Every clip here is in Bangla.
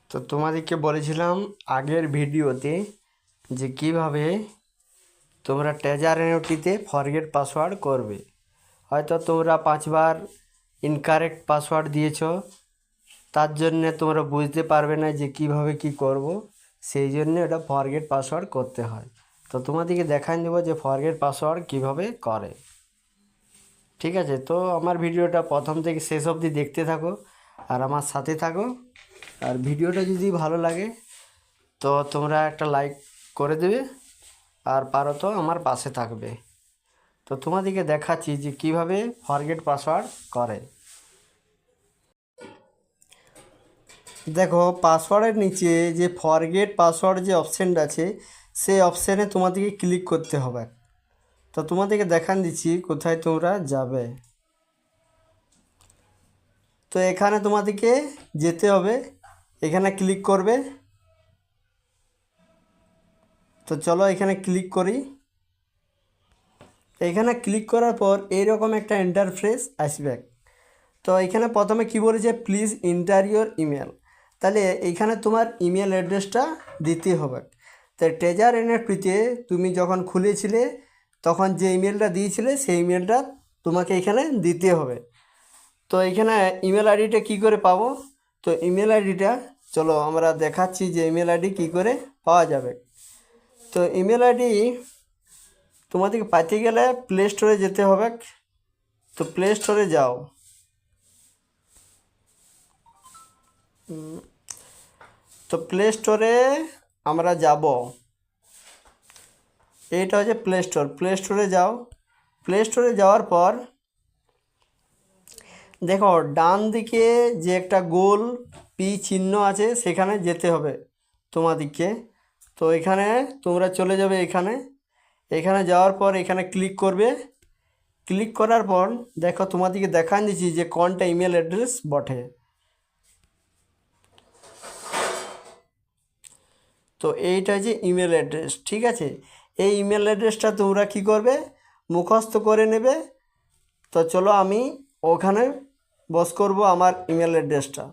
তো তোমাদেরকে বলেছিলাম আগের ভিডিওতে যে কিভাবে তোমরা ট্রেজার এনওটিতে ফরগেট পাসওয়ার্ড করবে। হয়তো তোমরা 5বার ইনকারেক্ট পাসওয়ার্ড দিয়েছো, তার জন্য তোমরা বুঝতে পারবে না যে কিভাবে কি করব, সেই জন্য এটা ফরগেট পাসওয়ার্ড করতে হয়। তো তোমাদেরকে দেখাই দেবো যে ফরগেট পাসওয়ার্ড কিভাবে করে। ঠিক আছে, তো আমার ভিডিওটা প্রথম থেকে শেষ অবধি দেখতে থাকো আর আমার সাথে থাকো। আর ভিডিওটা যদি ভালো লাগে তো তোমরা একটা লাইক করে দেবে, আর পারো তো আমার পাশে থাকবে। তো তোমাদেরকে দেখাচ্ছি যে কিভাবে ফরগেট পাসওয়ার্ড করে। দেখো, পাসওয়ার্ডের নিচে যে ফরগেট পাসওয়ার্ড যে অপশানটা আছে, সেই অপশানে তোমাদেরকে ক্লিক করতে হবে। তো তোমাদেরকে দেখান দিচ্ছি কোথায় তোমরা যাবে। তো এখানে তোমাদেরকে যেতে হবে, এখানে ক্লিক করবে। তো চলো এখানে ক্লিক করি। এখানে ক্লিক করার পর এইরকম একটা ইন্টারফেস আসবে। তো এখানে প্রথমে কি বলেছে, প্লিজ এন্টার ইওর ইমেল। তাহলে এইখানে তোমার ইমেল অ্যাড্রেসটা দিতে হবে। তাই ট্রেজার এনএফটিতে তুমি যখন খুলেছিলে তখন যে ইমেলটা দিয়েছিলে সেই ইমেলটা তোমাকে এখানে দিতে হবে। তো এখানে ইমেল আইডিটা কী করে পাবো? তো ইমেল আইডিটা চলো আমরা দেখাচ্ছি যে ইমেল আইডি কী করে পাওয়া যাবে। তো ইমেল আইডি তোমাদেরকে পাইতে গেলে প্লে স্টোরে যেতে হবে। তো প্লে স্টোরে যাও। তো প্লে স্টোরে আমরা যাব, এইটা হচ্ছে প্লে স্টোর। প্লে স্টোরে যাও। প্লে স্টোরে যাওয়ার পর দেখো ডান দিকে যে একটা গোল পি চিহ্ন আছে সেখানে যেতে হবে তোমাদেরকে। তো এখানে তোমরা চলে যাবে, এখানে এখানে যাওয়ার পর এখানে ক্লিক করবে। ক্লিক করার পর দেখো তোমাদেরকে দেখান দিচ্ছি যে কোনটা ইমেল অ্যাড্রেস বটে। তো এইটা যে ইমেল অ্যাড্রেস, ঠিক আছে, এই ইমেল অ্যাড্রেসটা তোমরা কি করবে, মুখস্থ করে নেবে। তো চলো আমি ওখানে বস করব আমার ইমেল অ্যাড্রেসটা।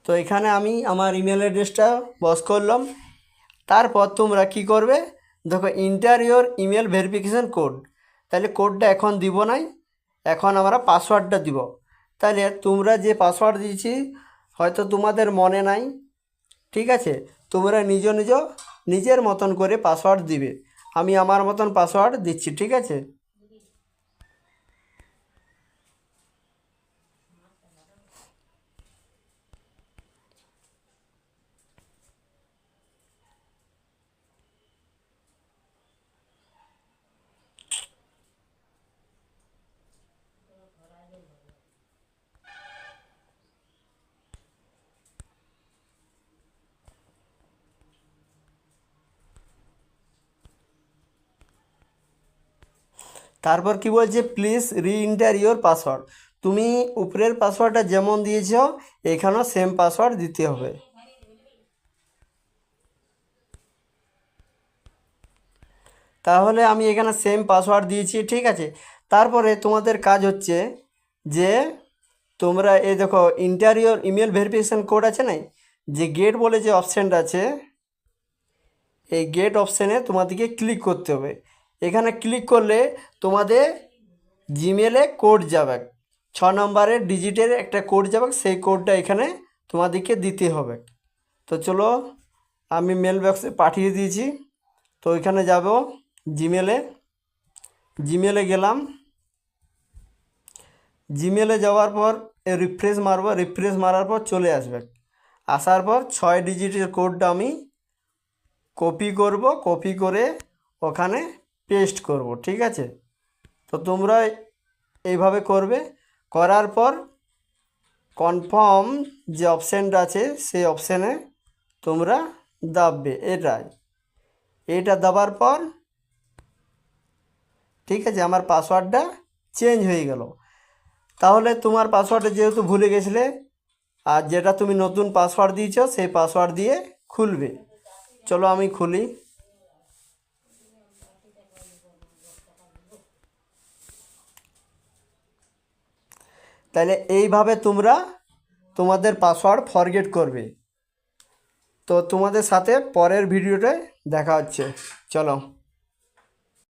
তো এখানে আমি আমার ইমেল অ্যাড্রেসটা বস করলাম। তারপর তোমরা কি করবে, দেখো enter your email verification code. তাহলে কোডটা এখন দিব নাই, এখন আমরা পাসওয়ার্ডটা দিব। তাহলে তোমরা যে পাসওয়ার্ড দিয়েছি হয়তো তোমাদের মনে নাই, ঠিক আছে, তোমরা নিজের মতন করে পাসওয়ার্ড দিবে। আমি আমার মতন পাসওয়ার্ড দিচ্ছি, ঠিক আছে। তারপর কি বলছে, প্লিজ রি এন্টার ইওর পাসওয়ার্ড। তুমি উপরের পাসওয়ার্ডটা যেমন দিয়েছ এখানেও সেম পাসওয়ার্ড দিতে হবে। তাহলে আমি এখানে সেম পাসওয়ার্ড দিয়েছি, ঠিক আছে। তারপরে তোমাদের কাজ হচ্ছে যে তোমরা এই দেখো enter your email verification code আছে না, যে গেট বলে যে অপশানটা আছে, এই গেট অপশানে তোমাদেরকে ক্লিক করতে হবে। এখানে ক্লিক করলে তোমাদের জিমেলে কোড যাবে, 6 নম্বরের ডিজিটের একটা কোড যাবে, সেই কোডটা এখানে তোমাদেরকে দিতে হবে। তো চলো আমি মেল বক্সে পাঠিয়ে দিয়েছি। তো এখানে যাব জিমেলে। জিমেলে গেলাম। জিমেলে যাওয়ার পর রিফ্রেশ মারবো, রিফ্রেশ মারার পর চলে আসবে। আসার পর 6 ডিজিটের কোডটা আমি কপি করব, কপি করে ওখানে পেস্ট করব, ঠিক আছে। তো তোমরা এইভাবে করবে। করার পর কনফার্ম যে অপশানটা আছে সেই অপশানে তোমরা দাববে, এটা দাবার পর ঠিক আছে আমার পাসওয়ার্ডটা চেঞ্জ হয়ে গেল। তাহলে তোমার পাসওয়ার্ডটা যেহেতু ভুলে গেছিলে, আর যেটা তুমি নতুন পাসওয়ার্ড দিয়েছো সেই পাসওয়ার্ড দিয়ে খুলবে। চলো আমি খুলি। তাহলে এইভাবে তোমরা তোমাদের পাসওয়ার্ড ফরগেট করবে। তো তোমাদের সাথে পরের ভিডিওতে দেখা হচ্ছে, চলো।